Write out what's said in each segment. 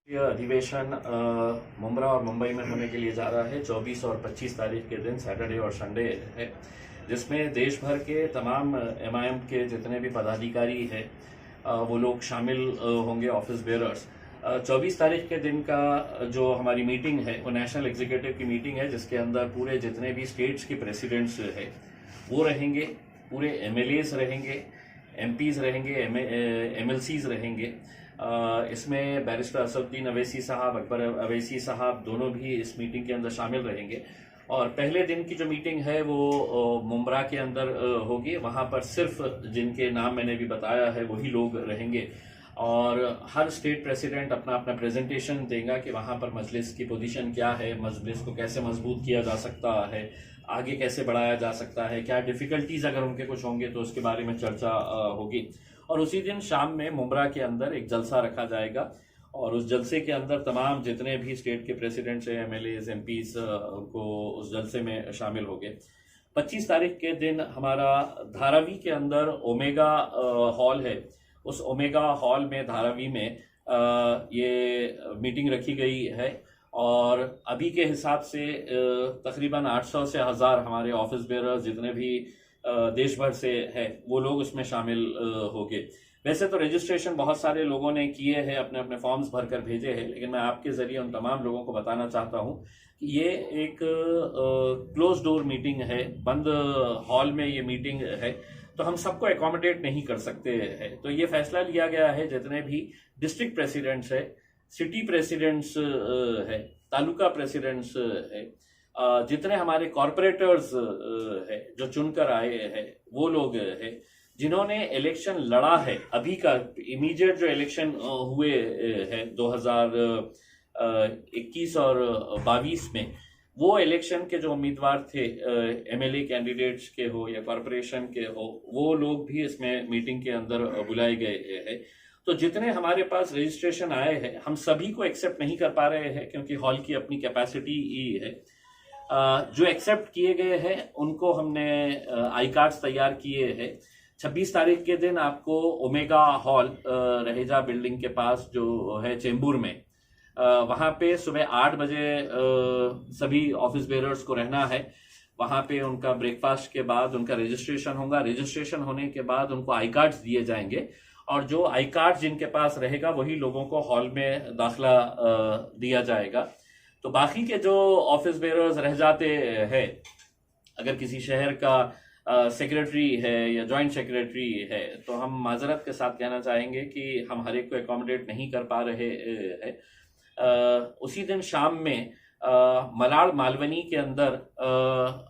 यह अधिवेशन मुंब्रा और मुंबई में होने के लिए जा रहा है। 24 और 25 तारीख के दिन सैटरडे और संडे है, जिसमें देश भर के तमाम एमआईएम के जितने भी पदाधिकारी हैं वो लोग शामिल होंगे, ऑफिस बेयरर्स। 24 तारीख के दिन का जो हमारी मीटिंग है वो नेशनल एग्जीक्यूटिव की मीटिंग है, जिसके अंदर पूरे जितने भी स्टेट्स के प्रेसिडेंट्स है वो रहेंगे, पूरे एमएलएस रहेंगे, एमपीज रहेंगे, एमएलसीज रहेंगे। इसमें बैरिस्टर असदुद्दीन अवैसी साहब, अकबर अवैसी साहब दोनों भी इस मीटिंग के अंदर शामिल रहेंगे। और पहले दिन की जो मीटिंग है वो मुंब्रा के अंदर होगी। वहाँ पर सिर्फ जिनके नाम मैंने भी बताया है वही लोग रहेंगे, और हर स्टेट प्रेसिडेंट अपना अपना प्रेजेंटेशन देगा कि वहाँ पर मजलिस की पोजीशन क्या है, मजलिस को कैसे मजबूत किया जा सकता है, आगे कैसे बढ़ाया जा सकता है, क्या डिफ़िकल्टीज़ अगर उनके कुछ होंगे तो उसके बारे में चर्चा होगी। और उसी दिन शाम में मुंब्रा के अंदर एक जलसा रखा जाएगा, और उस जलसे के अंदर तमाम जितने भी स्टेट के प्रेसिडेंट्स हैं, एमएलएज, एमपीज, उनको उस जलसे में शामिल होंगे। 25 तारीख के दिन हमारा धारावी के अंदर ओमेगा हॉल है। उस ओमेगा हॉल में धारावी में ये मीटिंग रखी गई है, और अभी के हिसाब से तकरीबन 800 से 1000 हमारे ऑफिस बेयरर्स जितने भी देश भर से है वो लोग उसमें शामिल होंगे। वैसे तो रजिस्ट्रेशन बहुत सारे लोगों ने किए हैं, अपने अपने फॉर्म्स भरकर भेजे हैं, लेकिन मैं आपके जरिए उन तमाम लोगों को बताना चाहता हूं कि ये एक क्लोज डोर मीटिंग है, बंद हॉल में ये मीटिंग है, तो हम सबको एकोमोडेट नहीं कर सकते हैं। तो ये फैसला लिया गया है, जितने भी डिस्ट्रिक्ट प्रेसिडेंट्स है, सिटी प्रेसिडेंट्स है, तालुका प्रेसिडेंट्स है, जितने हमारे कॉरपोरेटर्स है जो चुनकर आए हैं वो लोग हैं, जिन्होंने इलेक्शन लड़ा है, अभी का इमीडिएट जो इलेक्शन हुए हैं 2021 और 22 में, वो इलेक्शन के जो उम्मीदवार थे, एमएलए कैंडिडेट्स के हो या कॉरपोरेशन के हो, वो लोग भी इसमें मीटिंग के अंदर बुलाए गए हैं। तो जितने हमारे पास रजिस्ट्रेशन आए हैं हम सभी को एक्सेप्ट नहीं कर पा रहे हैं, क्योंकि हॉल की अपनी कैपेसिटी है। जो एक्सेप्ट किए गए हैं उनको हमने आई कार्ड्स तैयार किए हैं। 26 तारीख के दिन आपको ओमेगा हॉल रहेजा बिल्डिंग के पास जो है चेंबूर में, वहाँ पे सुबह 8 बजे सभी ऑफिस बेयरर्स को रहना है। वहाँ पे उनका ब्रेकफास्ट के बाद उनका रजिस्ट्रेशन होगा। रजिस्ट्रेशन होने के बाद उनको आई कार्ड्स दिए जाएंगे, और जो आई कार्ड जिनके पास रहेगा वही लोगों को हॉल में दाखिला दिया जाएगा। तो बाकी के जो ऑफिस बेयरर्स रह जाते हैं, अगर किसी शहर का सेक्रेटरी है या जॉइंट सेक्रेटरी है, तो हम माजरत के साथ कहना चाहेंगे कि हम हर एक को एकोमोडेट नहीं कर पा रहे हैं। उसी दिन शाम में मलाड मालवनी के अंदर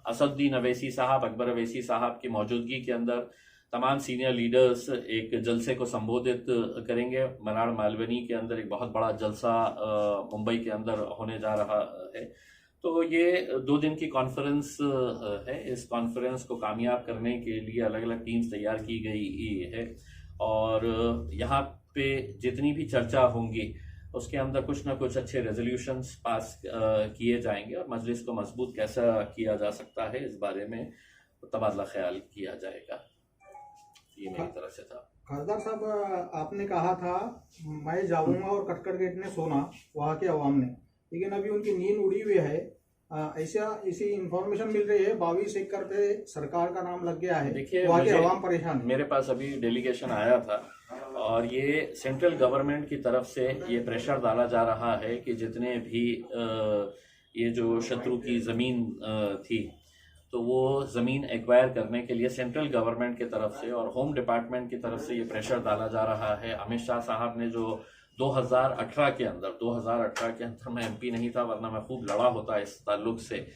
असदुद्दीन अवैसी साहब, अकबर अवैसी साहब की मौजूदगी के अंदर तमाम सीनियर लीडर्स एक जलसे को संबोधित करेंगे। मलाड मालवनी के अंदर एक बहुत बड़ा जलसा मुंबई के अंदर होने जा रहा है। तो ये 2 दिन की कॉन्फ्रेंस है। इस कॉन्फ्रेंस को कामयाब करने के लिए अलग अलग टीम्स तैयार की गई है, और यहाँ पे जितनी भी चर्चा होंगी उसके अंदर कुछ ना कुछ अच्छे रेजोल्यूशंस पास किए जाएंगे, और मजलिस को मजबूत कैसा किया जा सकता है इस बारे में तबादला ख्याल किया जाएगा। ये मेरी तरफ से था। खासदार साहब, आपने कहा था मैं जाऊंगा और कटकर गेट में सोना वहाँ के अवाम ने, लेकिन अभी उनकी नींद उड़ी हुई है। ऐसी इंफॉर्मेशन मिल रही है 22 एकड़ पे सरकार का नाम लग गया है। देखिए, वहाँ के अवाम परेशान। मेरे पास अभी डेलीगेशन आया था, और ये सेंट्रल गवर्नमेंट की तरफ से ये प्रेशर डाला जा रहा है कि जितने भी ये जो शत्रु की ज़मीन थी, तो वो ज़मीन एक्वायर करने के लिए सेंट्रल गवर्नमेंट की तरफ से और होम डिपार्टमेंट की तरफ से ये प्रेशर डाला जा रहा है। अमित शाह साहब ने जो 2018 के अंदर मैं एमपी नहीं था, वरना मैं खूब लड़ा होता इस ताल्लुक से,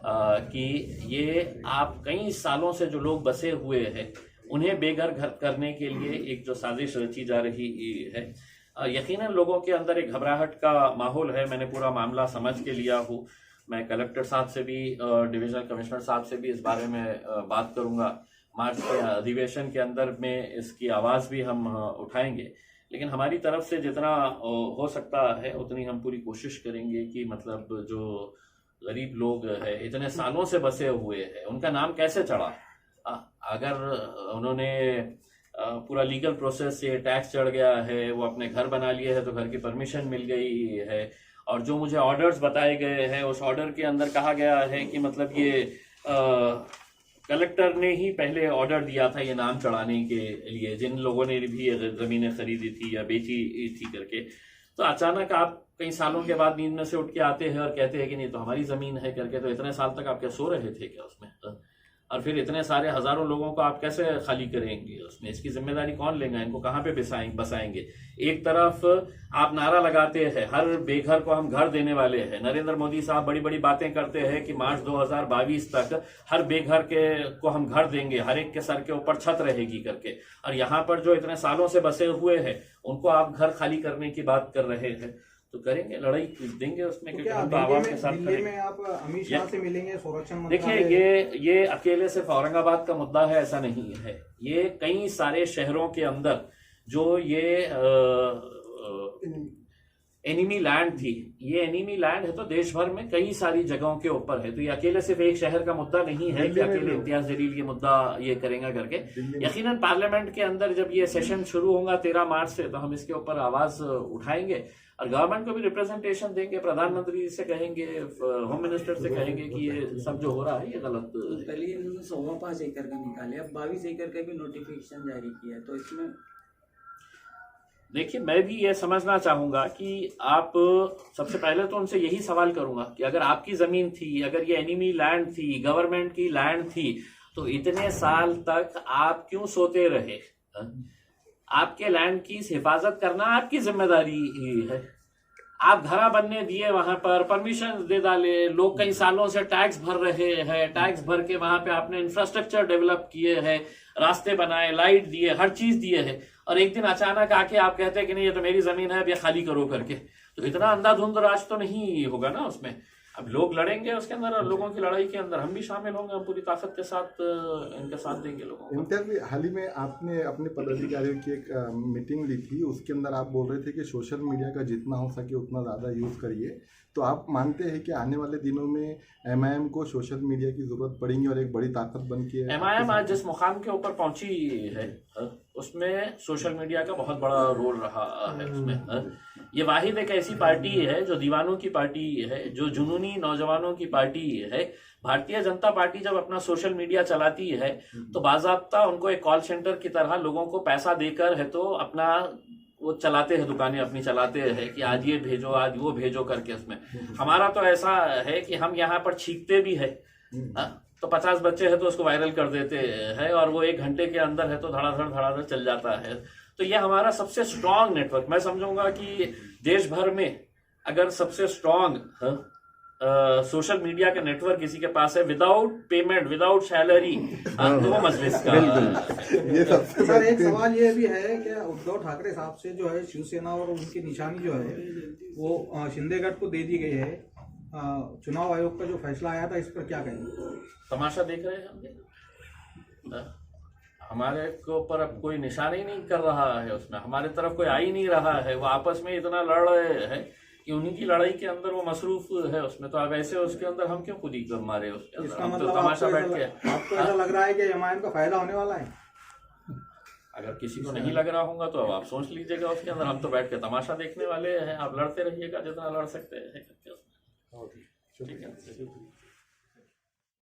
कि ये आप कई सालों से जो लोग बसे हुए हैं उन्हें बेघर घर करने के लिए एक जो साजिश रची जा रही है। यकीनन लोगों के अंदर एक घबराहट का माहौल है। मैंने पूरा मामला समझ के लिया हूँ। मैं कलेक्टर साहब से भी, डिविजनल कमिश्नर साहब से भी इस बारे में बात करूंगा। मार्च के अधिवेशन के अंदर में इसकी आवाज़ भी हम उठाएंगे, लेकिन हमारी तरफ से जितना हो सकता है उतनी हम पूरी कोशिश करेंगे कि मतलब जो गरीब लोग हैं, इतने सालों से बसे हुए हैं, उनका नाम कैसे चढ़ा। अगर उन्होंने पूरा लीगल प्रोसेस से टैक्स चढ़ गया है, वो अपने घर बना लिए है तो घर की परमिशन मिल गई है, और जो मुझे ऑर्डर्स बताए गए हैं उस ऑर्डर के अंदर कहा गया है कि मतलब ये कलेक्टर ने ही पहले ऑर्डर दिया था ये नाम चढ़ाने के लिए, जिन लोगों ने भी ये ज़मीनें खरीदी थी या बेची थी करके। तो अचानक आप कई सालों के बाद नींद में से उठ के आते हैं और कहते हैं कि नहीं तो हमारी ज़मीन है करके। तो इतने साल तक आप क्या सो रहे थे क्या उसमें? और फिर इतने सारे हजारों लोगों को आप कैसे खाली करेंगे उसमें? इसकी जिम्मेदारी कौन लेगा? इनको कहाँ पे बसाएंगे? एक तरफ आप नारा लगाते हैं हर बेघर को हम घर देने वाले हैं, नरेंद्र मोदी साहब बड़ी बड़ी बातें करते हैं कि मार्च 2022 तक हर बेघर को हम घर देंगे, हर एक के सर के ऊपर छत रहेगी करके, और यहाँ पर जो इतने सालों से बसे हुए हैं उनको आप घर खाली करने की बात कर रहे हैं। तो करेंगे, लड़ाई देंगे उसमें, तो क्योंकि क्या हम तो आवाम के साथ दिल्ली में आप अमित शाह से मिलेंगे, संरक्षण देखिए मंत्रालय? ये अकेले सिर्फ औरंगाबाद का मुद्दा है ऐसा नहीं है, ये कई सारे शहरों के अंदर जो ये एनिमी लैंड थी, ये एनिमी लैंड है तो देश भर में कई सारी जगहों के ऊपर है। तो ये अकेले सिर्फ एक शहर का मुद्दा नहीं है कि अकेले इम्तियाज जलील ये मुद्दा ये करेंगे करके। यकीनन पार्लियामेंट के अंदर जब ये सेशन शुरू होगा 13 मार्च से, तो हम इसके ऊपर आवाज उठाएंगे और गवर्नमेंट को भी रिप्रेजेंटेशन देंगे, प्रधानमंत्री से कहेंगे, होम मिनिस्टर से कहेंगे कि ये सब जो हो रहा है ये गलत। पहले इन्होंने 5.25 एकड़ का निकाले, अब 22 एकड़ का भी नोटिफिकेशन जारी किया है। तो इसमें देखिए मैं भी ये समझना चाहूंगा कि आप सबसे पहले तो उनसे यही सवाल करूंगा कि अगर आपकी जमीन थी, अगर ये एनिमी लैंड थी, गवर्नमेंट की लैंड थी, तो इतने साल तक आप क्यों सोते रहे? आपके लैंड की हिफाजत करना आपकी जिम्मेदारी है। आप घरा बनने दिए, वहां पर परमिशन दे डाले, लोग कई सालों से टैक्स भर रहे हैं, टैक्स भर के वहां पे आपने इंफ्रास्ट्रक्चर डेवलप किए हैं, रास्ते बनाए, लाइट दिए, हर चीज दिए है, और एक दिन अचानक आके आप कहते हैं कि नहीं ये तो मेरी जमीन है, अब ये खाली करो करके। तो इतना अंधाधुंध राज तो नहीं होगा ना उसमें। अब लोग लड़ेंगे उसके अंदर, और लोगों की लड़ाई के अंदर हम भी शामिल होंगे, हम पूरी ताकत के साथ इनके साथ देंगे लोगों को। इम्तियाज भी हाल ही में आपने अपने पदाधिकारियों की एक मीटिंग ली थी, उसके अंदर आप बोल रहे थे कि सोशल मीडिया का जितना हो सके उतना ज़्यादा यूज़ करिए। तो आप मानते हैं कि आने वाले दिनों में एमआईएम को सोशल मीडिया की जरूरत पड़ेगी और एक बड़ी ताकत बन के एमआईएम आज जिस मुकाम के ऊपर पहुंची है उसमें सोशल मीडिया का बहुत बड़ा रोल रहा है उसमें। ये वाहिद एक ऐसी पार्टी है जो दीवानों की पार्टी है, जो जुनूनी नौजवानों की पार्टी है। भारतीय जनता पार्टी जब अपना सोशल मीडिया चलाती है तो बाज़ाब्ता उनको एक कॉल सेंटर की तरह लोगों को पैसा देकर है तो अपना वो चलाते हैं, दुकानें अपनी चलाते हैं कि आज ये भेजो, आज वो भेजो करके। उसमें हमारा तो ऐसा है कि हम यहाँ पर छींकते भी है तो 50 बच्चे हैं तो उसको वायरल कर देते हैं, और वो 1 घंटे के अंदर है तो धड़ाधड़ चल जाता है। तो ये हमारा सबसे स्ट्रांग नेटवर्क, मैं समझूंगा कि देश भर में अगर सबसे स्ट्रांग सोशल मीडिया का नेटवर्क किसी के पास है विदाउट पेमेंट, विदाउट सैलरी, तो वो मजलिस का। ये सबसे सर एक सवाल ये भी है कि उद्धव ठाकरे साहब से जो है शिवसेना और उनकी निशानी जो है वो शिंदे गढ़ को दे दी गई है। चुनाव आयोग का जो फैसला आया था इस पर क्या कहेंगे? तमाशा देख रहे हैं हमने, हमारे के ऊपर अब कोई निशान ही नहीं कर रहा है, उसमें हमारे तरफ कोई आ ही नहीं रहा है। वो आपस में इतना लड़ रहे हैं कि उन्हीं की लड़ाई के अंदर वो मसरूफ है उसमें। तो अब ऐसे उसके अंदर हम क्यों खुद ही कर मारे उसके अंदर? इसका हम मतलब तो तमाशा बैठ के, आपको ऐसा लग रहा है कि एमआईएम का फायदा होने वाला है? अगर किसी को नहीं लग रहा होगा तो अब आप सोच लीजिएगा उसके अंदर। हम तो बैठ के तमाशा देखने वाले हैं, आप लड़ते रहिएगा जितना लड़ सकते हैं। ठीक है।